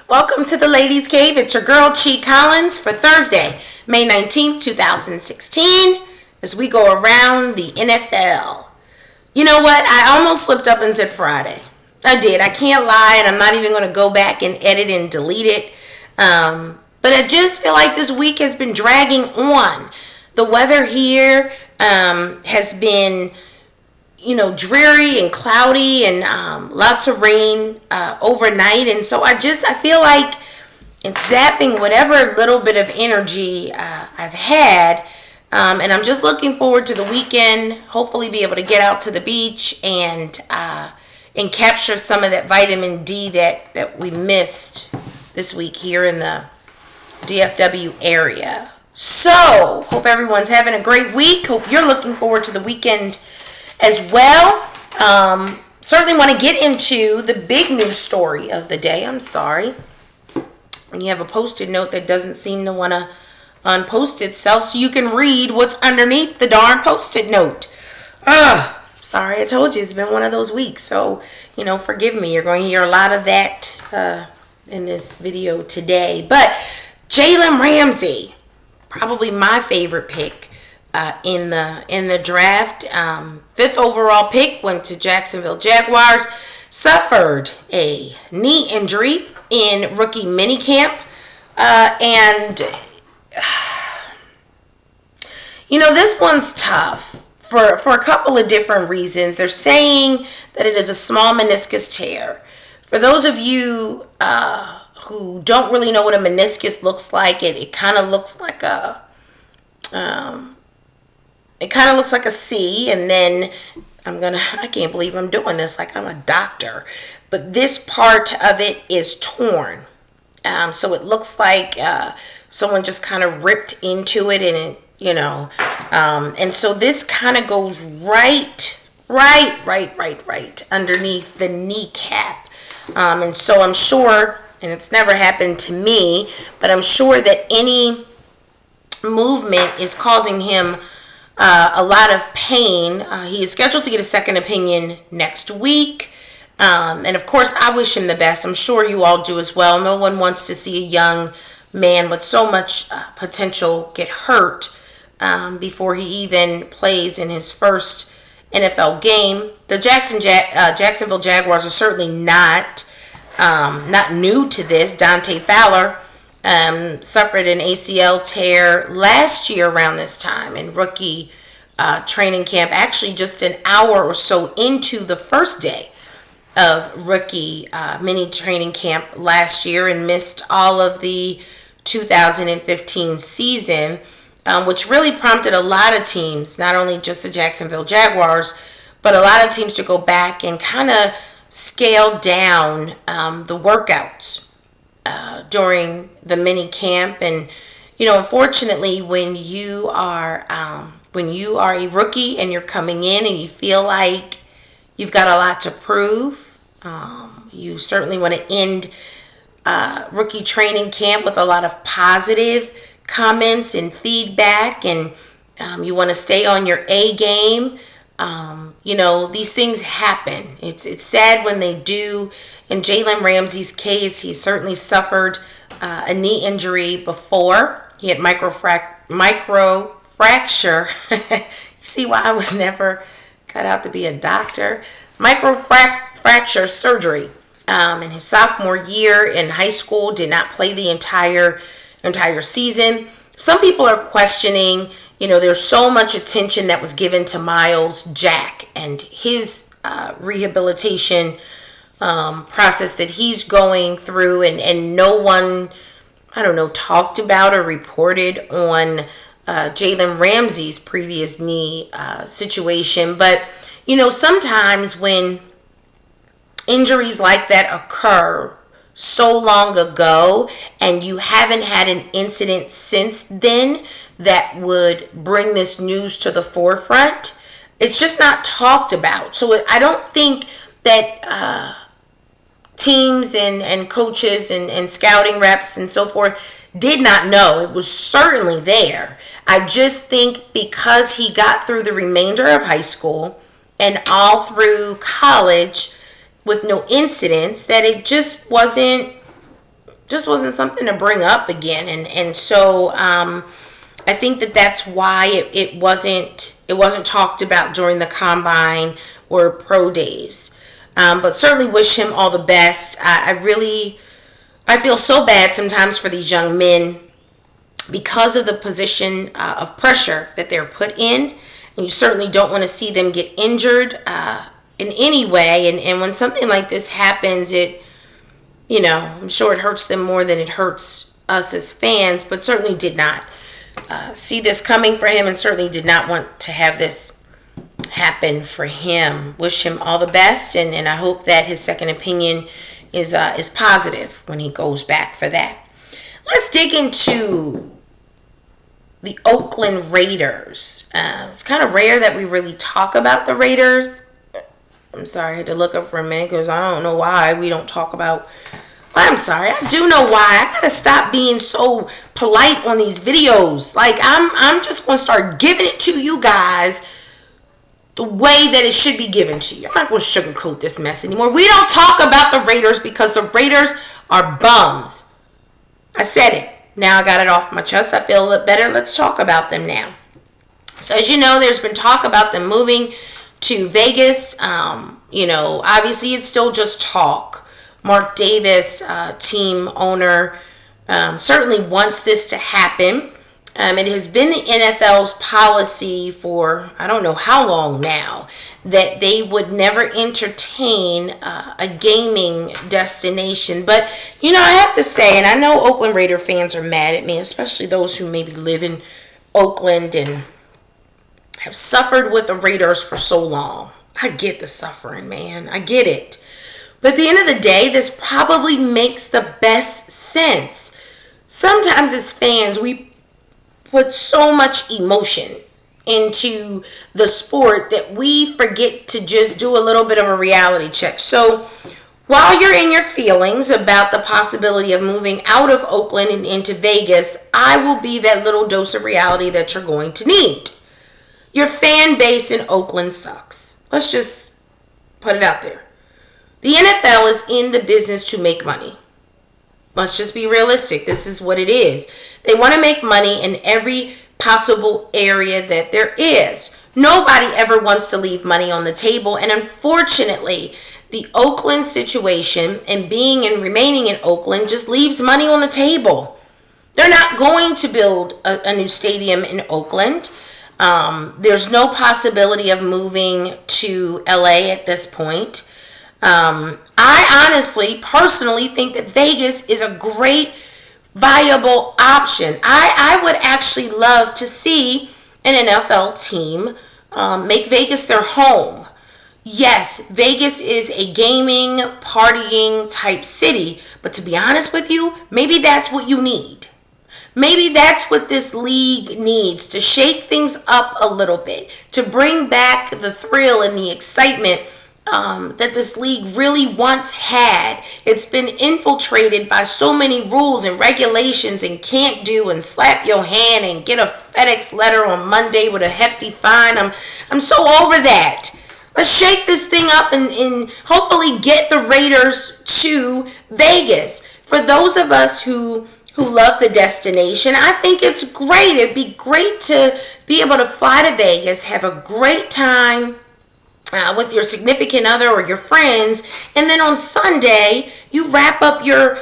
Welcome to the Ladies Cave. It's your girl, Chi Collins, for Thursday, May 19th, 2016, as we go around the NFL. You know what? I almost slipped up and said Friday. I did. I can't lie, and I'm not even going to go back and edit and delete it. But I just feel like this week has been dragging on. The weather here has been, dreary and cloudy and lots of rain overnight. And so I feel like it's zapping whatever little bit of energy I've had. And I'm just looking forward to the weekend, hopefully be able to get out to the beach and capture some of that vitamin D that we missed this week here in the DFW area. So, hope everyone's having a great week. Hope you're looking forward to the weekend as well. Certainly want to get into the big news story of the day. I'm sorry. When you have a Post-it note that doesn't seem to want to unpost itself so you can read what's underneath the darn Post-it note. Sorry, I told you it's been one of those weeks. So, forgive me. You're going to hear a lot of that in this video today. But Jalen Ramsey, probably my favorite pick in the draft. 5th overall pick, went to Jacksonville Jaguars, suffered a knee injury in rookie minicamp. This one's tough for a couple of different reasons. They're saying that it is a small meniscus tear. For those of you who don't really know what a meniscus looks like, it kind of looks like a C, and then I can't believe I'm doing this like I'm a doctor, but this part of it is torn. So it looks like someone just kind of ripped into it, and and so this kind of goes right underneath the kneecap. And so I'm sure, and it's never happened to me, but I'm sure that any movement is causing him a lot of pain. He is scheduled to get a second opinion next week. And of course, I wish him the best. I'm sure you all do as well. No one wants to see a young man with so much potential get hurt before he even plays in his first NFL game. The Jacksonville Jaguars are certainly not new to this. Dante Fowler suffered an ACL tear last year around this time in rookie training camp, actually just an hour or so into the first day of rookie mini training camp last year, and missed all of the 2015 season, which really prompted a lot of teams, not only just the Jacksonville Jaguars, but a lot of teams to go back and kind of scale down the workouts during the mini camp. And unfortunately, when you are a rookie and you're coming in and you feel like you've got a lot to prove, you certainly want to end rookie training camp with a lot of positive comments and feedback, and you want to stay on your A game. These things happen. It's sad when they do. In Jalen Ramsey's case, he certainly suffered a knee injury before. He had micro fracture. You see why I was never cut out to be a doctor. Micro fracture surgery in his sophomore year in high school. Did not play the entire season. Some people are questioning, there's so much attention that was given to Miles Jack and his rehabilitation process that he's going through, and no one, talked about or reported on Jalen Ramsey's previous knee situation. But, sometimes when injuries like that occur so long ago and you haven't had an incident since then that would bring this news to the forefront, it's just not talked about. So I don't think that teams and coaches and scouting reps and so forth did not know. It was certainly there. I just think because he got through the remainder of high school and all through college with no incidents, that it just wasn't just wasn't something to bring up again. And so I think that's why it wasn't talked about during the combine or pro days. But certainly wish him all the best. I feel so bad sometimes for these young men because of the position of pressure that they're put in. And you certainly don't want to see them get injured in any way. And when something like this happens, I'm sure it hurts them more than it hurts us as fans, but certainly did not see this coming for him and certainly did not want to have this happen for him. Wish him all the best, and I hope that his second opinion is positive when he goes back for that. Let's dig into the Oakland Raiders. It's kind of rare that we really talk about the Raiders. I'm sorry, I had to look up for a minute because I don't know why we don't talk about. Well, I'm sorry, I do know why. I gotta stop being so polite on these videos. Like I'm just gonna start giving it to you guys the way that it should be given to you. I'm not gonna sugarcoat this mess anymore. We don't talk about the Raiders because the Raiders are bums. I said it. Now I got it off my chest. I feel a little better. Let's talk about them now. So as you know, there's been talk about them moving to Vegas. Obviously it's still just talk. Mark Davis, team owner, certainly wants this to happen. It has been the NFL's policy for I don't know how long now that they would never entertain a gaming destination. But, I have to say, and I know Oakland Raider fans are mad at me, especially those who maybe live in Oakland and have suffered with the Raiders for so long. I get the suffering, man. I get it. But at the end of the day, this probably makes the best sense. Sometimes as fans, we put so much emotion into the sport that we forget to just do a little bit of a reality check. So while you're in your feelings about the possibility of moving out of Oakland and into Vegas, I will be that little dose of reality that you're going to need. Your fan base in Oakland sucks. Let's just put it out there. The NFL is in the business to make money. Let's just be realistic. This is what it is. They want to make money in every possible area that there is. Nobody ever wants to leave money on the table. And unfortunately, the Oakland situation and being and remaining in Oakland just leaves money on the table. They're not going to build a new stadium in Oakland. There's no possibility of moving to LA at this point. I honestly, personally think that Vegas is a great, viable option. I would actually love to see an NFL team make Vegas their home. Yes, Vegas is a gaming, partying type city, but to be honest with you, maybe that's what you need. Maybe that's what this league needs, to shake things up a little bit, to bring back the thrill and the excitement that this league really once had. It's been infiltrated by so many rules and regulations and can't do and slap your hand and get a FedEx letter on Monday with a hefty fine. I'm so over that. Let's shake this thing up and hopefully get the Raiders to Vegas. For those of us who love the destination, I think it's great. It'd be great to be able to fly to Vegas, have a great time with your significant other or your friends, and then on Sunday you wrap up your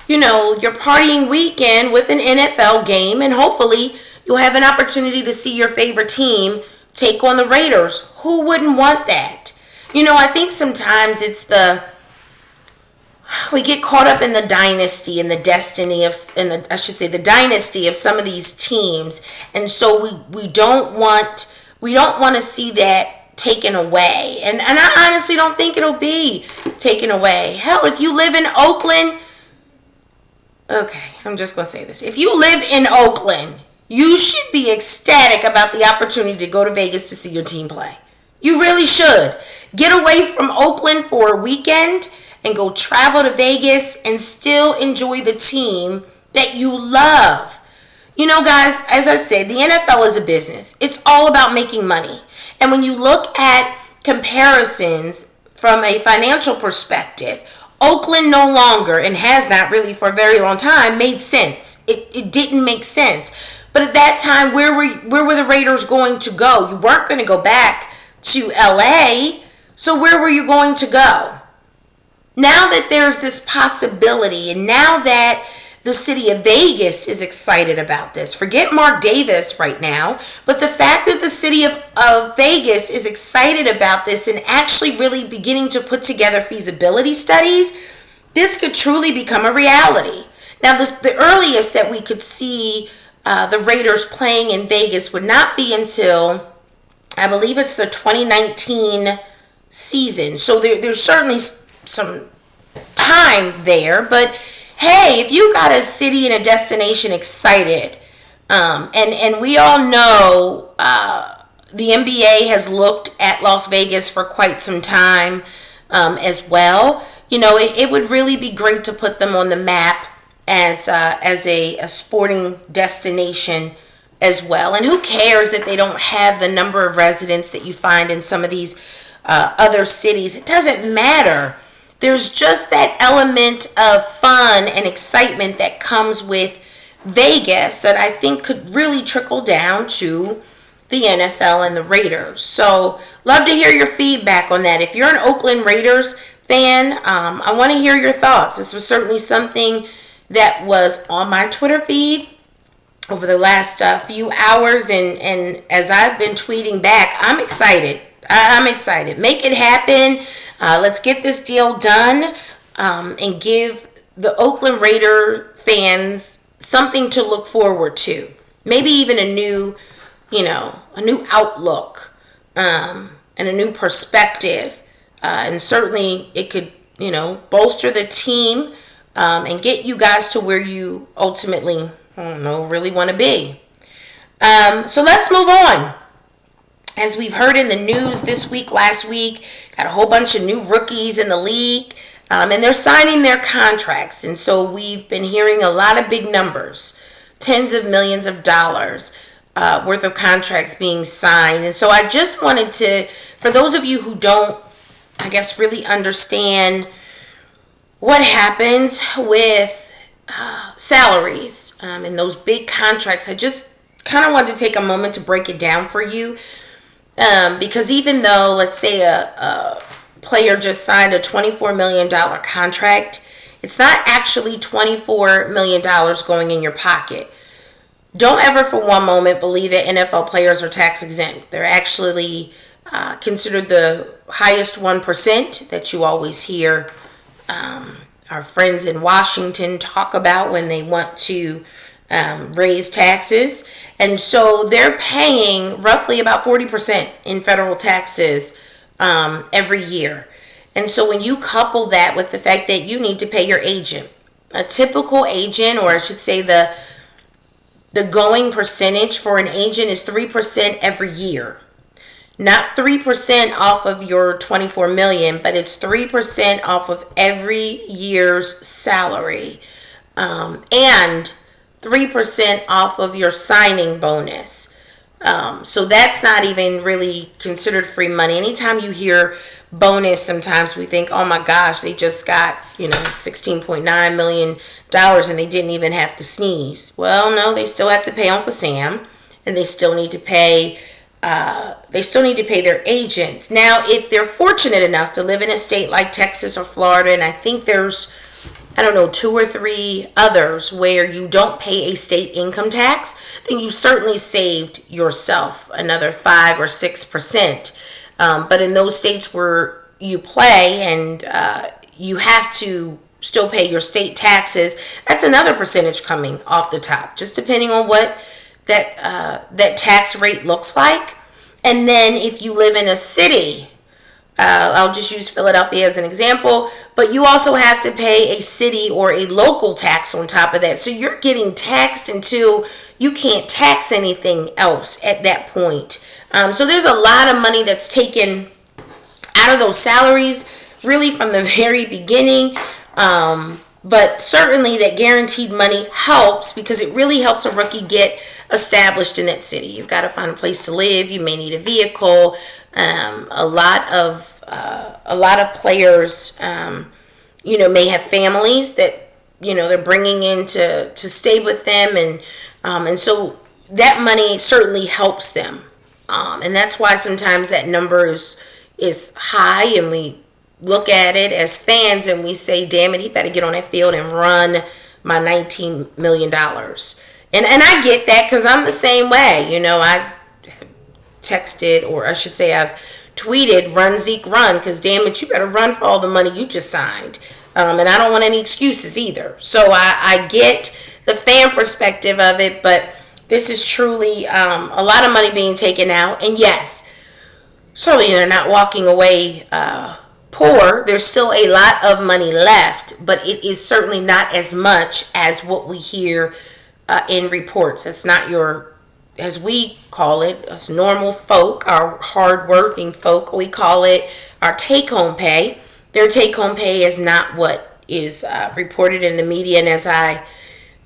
partying weekend with an NFL game, and hopefully you'll have an opportunity to see your favorite team take on the Raiders. Who wouldn't want that? I think sometimes we get caught up in the dynasty and the destiny of, the dynasty of some of these teams, and so we don't want to see that taken away. And I honestly don't think it'll be taken away. Hell, if you live in Oakland, okay, I'm just going to say this. If you live in Oakland, you should be ecstatic about the opportunity to go to Vegas to see your team play. You really should. Get away from Oakland for a weekend and go travel to Vegas and still enjoy the team that you love. Guys, as I said, the NFL is a business. It's all about making money. And when you look at comparisons from a financial perspective, Oakland no longer, and has not really for a very long time, made sense. It didn't make sense. But at that time, where were the Raiders going to go? You weren't going to go back to LA. So where were you going to go? Now that there's this possibility, and now that the city of Vegas is excited about this, forget Mark Davis right now, but the fact that the city of Vegas is excited about this and actually really beginning to put together feasibility studies, this could truly become a reality. Now, the earliest that we could see the Raiders playing in Vegas would not be until, I believe it's the 2019 season. So there's certainly some time there, but hey, if you got a city and a destination excited, and we all know the NBA has looked at Las Vegas for quite some time as well. You know, it would really be great to put them on the map as a sporting destination as well. And who cares that they don't have the number of residents that you find in some of these other cities? It doesn't matter. There's just that element of fun and excitement that comes with Vegas that I think could really trickle down to the NFL and the Raiders. So love to hear your feedback on that. If you're an Oakland Raiders fan, I want to hear your thoughts. This was certainly something that was on my Twitter feed over the last few hours, and as I've been tweeting back, I'm excited. I'm excited. Make it happen. Let's get this deal done and give the Oakland Raider fans something to look forward to. Maybe even a new outlook and a new perspective. And certainly it could, bolster the team and get you guys to where you ultimately, really want to be. So let's move on. As we've heard in the news this week, last week, got a whole bunch of new rookies in the league, and they're signing their contracts. And so we've been hearing a lot of big numbers, tens of millions of dollars worth of contracts being signed. And so I just wanted to, for those of you who don't, I guess, really understand what happens with salaries and those big contracts, I just kind of wanted to take a moment to break it down for you. Because even though, let's say, a player just signed a $24 million contract, it's not actually $24 million going in your pocket. Don't ever for one moment believe that NFL players are tax exempt. They're actually considered the highest 1% that you always hear our friends in Washington talk about when they want to raise taxes. And so they're paying roughly about 40% in federal taxes every year. And so when you couple that with the fact that you need to pay your agent, a typical agent, or I should say the going percentage for an agent is 3% every year. Not 3% off of your $24 million, but it's 3% off of every year's salary. And 3% off of your signing bonus. So that's not even really considered free money. Anytime you hear bonus, sometimes we think, oh my gosh, they just got, $16.9 million and they didn't even have to sneeze. Well, no, they still have to pay Uncle Sam, and they still need to pay their agents. Now, if they're fortunate enough to live in a state like Texas or Florida, and I think there's 2 or 3 others where you don't pay a state income tax, then you certainly saved yourself another 5 or 6%. But in those states where you play and you have to still pay your state taxes, that's another percentage coming off the top, just depending on what that tax rate looks like. And then if you live in a city, I'll just use Philadelphia as an example, but you also have to pay a city or a local tax on top of that. So you're getting taxed until you can't tax anything else at that point. So there's a lot of money that's taken out of those salaries really from the very beginning. But certainly that guaranteed money helps because it really helps a rookie get established in that city. You've got to find a place to live. You may need a vehicle. A lot of players may have families that, they're bringing in to stay with them. And so that money certainly helps them. And that's why sometimes that number is high, and we look at it as fans and we say, damn it, he better get on that field and run my $19 million. And I get that, because I'm the same way. I texted, or I should say I've tweeted, run Zeke run, because damn it, you better run for all the money you just signed. And I don't want any excuses either. So I get the fan perspective of it, but this is truly a lot of money being taken out. And yes, certainly they're not walking away poor. There's still a lot of money left, but it is certainly not as much as what we hear in reports. It's not your, as we call it, us normal folk, our hard-working folk, we call it our take-home pay. Their take-home pay is not what is reported in the media. And as I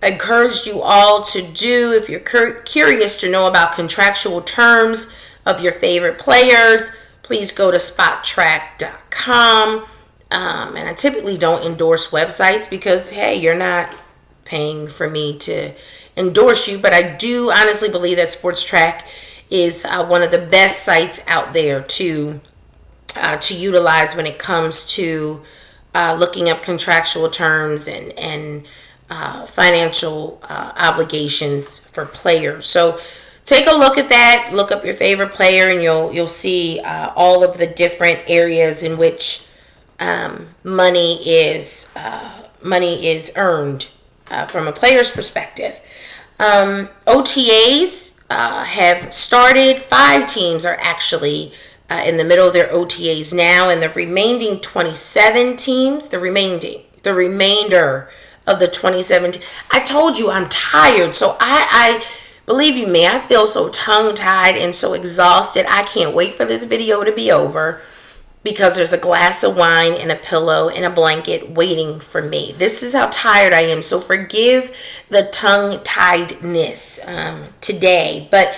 encouraged you all to do, if you're curious to know about contractual terms of your favorite players, please go to spottrack.com. And I typically don't endorse websites because, hey, you're not paying for me to endorse you, but I do honestly believe that Sports Track is one of the best sites out there to utilize when it comes to looking up contractual terms and financial obligations for players. So take a look at that. Look up your favorite player, and you'll see all of the different areas in which money is earned from a player's perspective. OTAs have started. 5 teams are actually in the middle of their OTAs now, and the remaining 27 teams, the remainder of the 2017. I told you I'm tired, so I believe you me, I feel so tongue-tied and so exhausted. I can't wait for this video to be over, because there's a glass of wine and a pillow and a blanket waiting for me. This is how tired I am, so forgive the tongue-tiedness today. But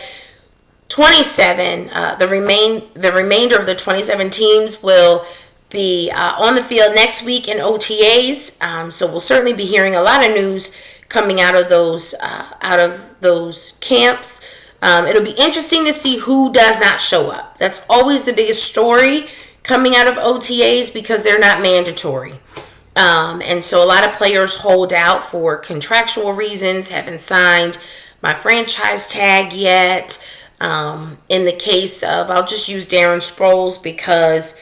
27, the remainder of the 27 teams will be on the field next week in OTAs. So we'll certainly be hearing a lot of news coming out of those camps. It'll be interesting to see who does not show up. That's always the biggest story coming out of OTAs, because they're not mandatory. And so a lot of players hold out for contractual reasons, haven't signed my franchise tag yet. In the case of, I'll just use Darren Sproles, because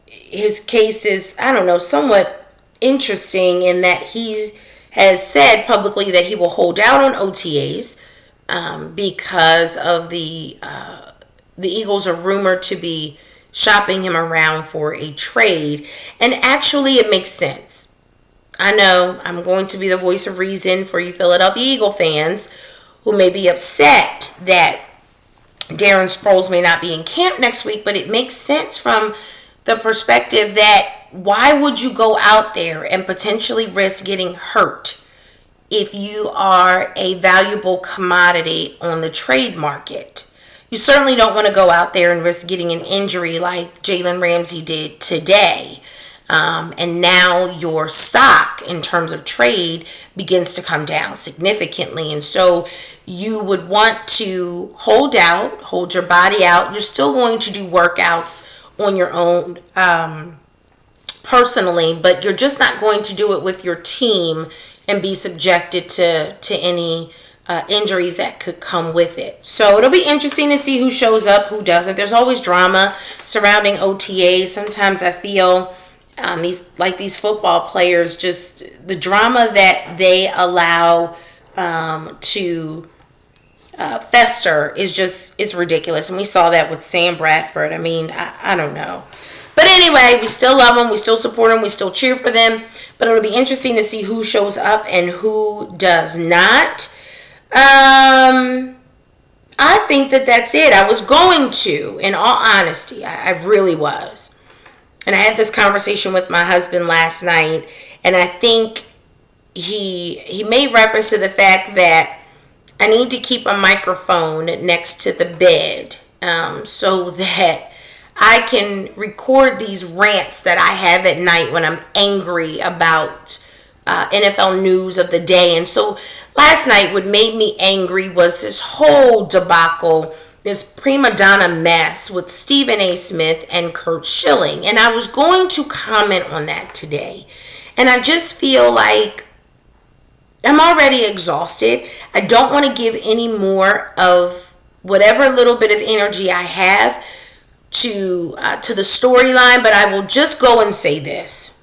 his case is, I don't know, somewhat interesting in that he has said publicly that he will hold out on OTAs because of the Eagles are rumored to be shopping him around for a trade. And actually, it makes sense. I know I'm going to be the voice of reason for you Philadelphia Eagle fans who may be upset that Darren Sproles may not be in camp next week, but it makes sense from the perspective that why would you go out there and potentially risk getting hurt if you are a valuable commodity on the trade market? You certainly don't want to go out there and risk getting an injury like Jalen Ramsey did today. And now your stock in terms of trade begins to come down significantly. And so you would want to hold your body out. You're still going to do workouts on your own personally, but you're just not going to do it with your team and be subjected to any injuries that could come with it. So it'll be interesting to see who shows up, who doesn't. There's always drama surrounding OTAs. Sometimes I feel these football players, just the drama that they allow to fester is ridiculous. And we saw that with Sam Bradford. I mean, I don't know. But anyway, we still love them. We still support them. We still cheer for them. But it'll be interesting to see who shows up and who does not. I think that's it. I was going to, in all honesty, I really was. And I had this conversation with my husband last night, and I think he made reference to the fact that I need to keep a microphone next to the bed so that I can record these rants that I have at night when I'm angry about NFL news of the day. And so last night, what made me angry was this whole debacle, this prima donna mess with Stephen A. Smith and Curt Shilling. And I was going to comment on that today. And I just feel like I'm already exhausted. I don't want to give any more of whatever little bit of energy I have to the storyline, but I will just go and say this.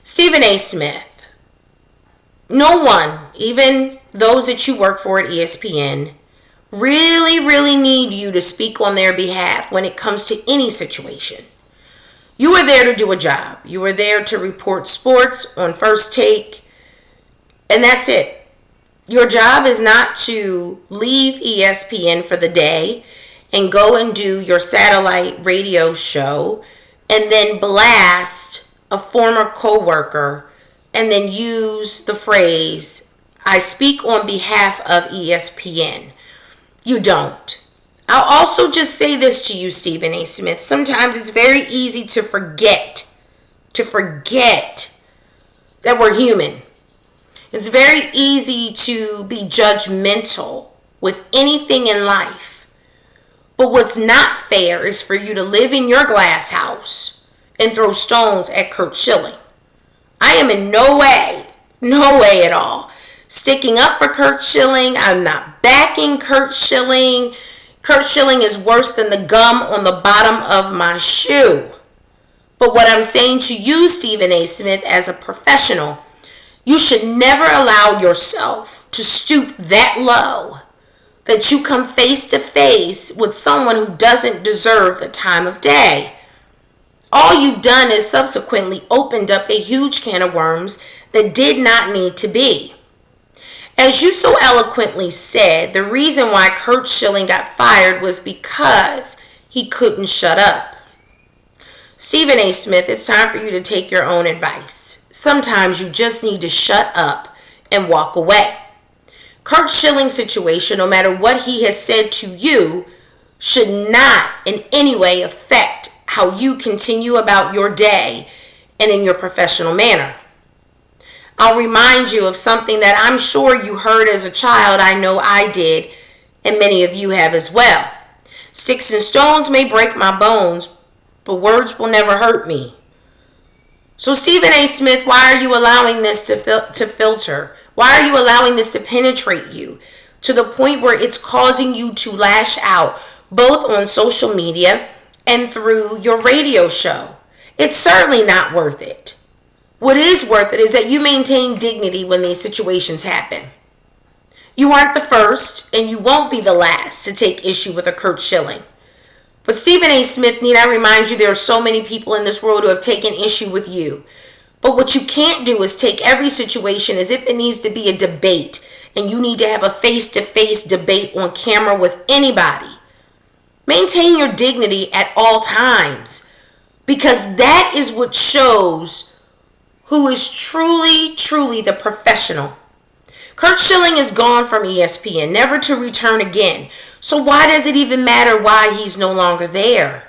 Stephen A. Smith, no one, even those that you work for at ESPN, really need you to speak on their behalf when it comes to any situation. You are there to do a job. You are there to report sports on First Take, and that's it. Your job is not to leave ESPN for the day and go and do your satellite radio show and then blast a former coworker and then use the phrase, "I speak on behalf of ESPN." You don't. I'll also just say this to you, Stephen A. Smith. Sometimes it's very easy to forget that we're human. It's very easy to be judgmental with anything in life. But what's not fair is for you to live in your glass house and throw stones at Curt Shilling. I am in no way at all sticking up for Curt Shilling. I'm not backing Curt Shilling. Curt Shilling is worse than the gum on the bottom of my shoe. But what I'm saying to you, Stephen A. Smith, as a professional, you should never allow yourself to stoop that low that you come face to face with someone who doesn't deserve the time of day. All you've done is subsequently opened up a huge can of worms that did not need to be. As you so eloquently said, the reason why Curt Shilling got fired was because he couldn't shut up. Stephen A. Smith, it's time for you to take your own advice. Sometimes you just need to shut up and walk away. Curt Shilling's situation, no matter what he has said to you, should not in any way affect how you continue about your day and in your professional manner. I'll remind you of something that I'm sure you heard as a child. I know I did, and many of you have as well. Sticks and stones may break my bones, but words will never hurt me. So Stephen A. Smith, why are you allowing this to filter? Why are you allowing this to penetrate you to the point where it's causing you to lash out both on social media and through your radio show? It's certainly not worth it. What is worth it is that you maintain dignity when these situations happen. You aren't the first and you won't be the last to take issue with a Curt Shilling. But Stephen A. Smith, need I remind you, there are so many people in this world who have taken issue with you. But what you can't do is take every situation as if it needs to be a debate and you need to have a face-to-face debate on camera with anybody. Maintain your dignity at all times, because that is what shows who is truly the professional. Curt Shilling is gone from ESPN, never to return again. So why does it even matter why he's no longer there?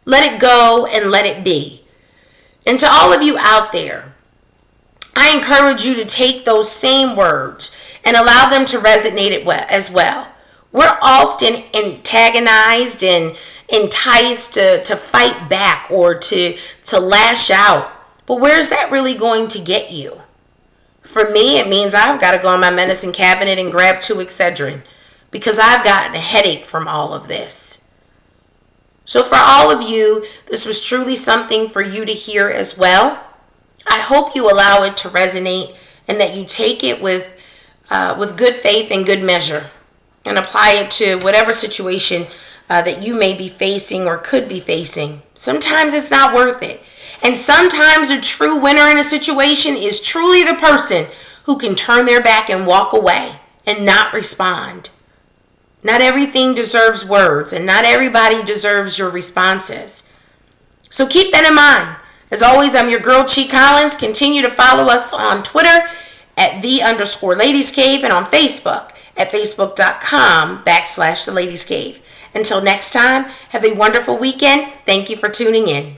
Let it go and let it be. And to all of you out there, I encourage you to take those same words and allow them to resonate as well. We're often antagonized and enticed to fight back or to lash out. But where's that really going to get you? For me, it means I've got to go in my medicine cabinet and grab 2 Excedrin because I've gotten a headache from all of this. So for all of you, this was truly something for you to hear as well. I hope you allow it to resonate and that you take it with good faith and good measure and apply it to whatever situation that you may be facing or could be facing. Sometimes it's not worth it. And sometimes a true winner in a situation is truly the person who can turn their back and walk away and not respond. Not everything deserves words, and not everybody deserves your responses. So keep that in mind. As always, I'm your girl, Chi Collins. Continue to follow us on Twitter at @the_ladies cave and on Facebook at facebook.com/the ladies cave. Until next time, have a wonderful weekend. Thank you for tuning in.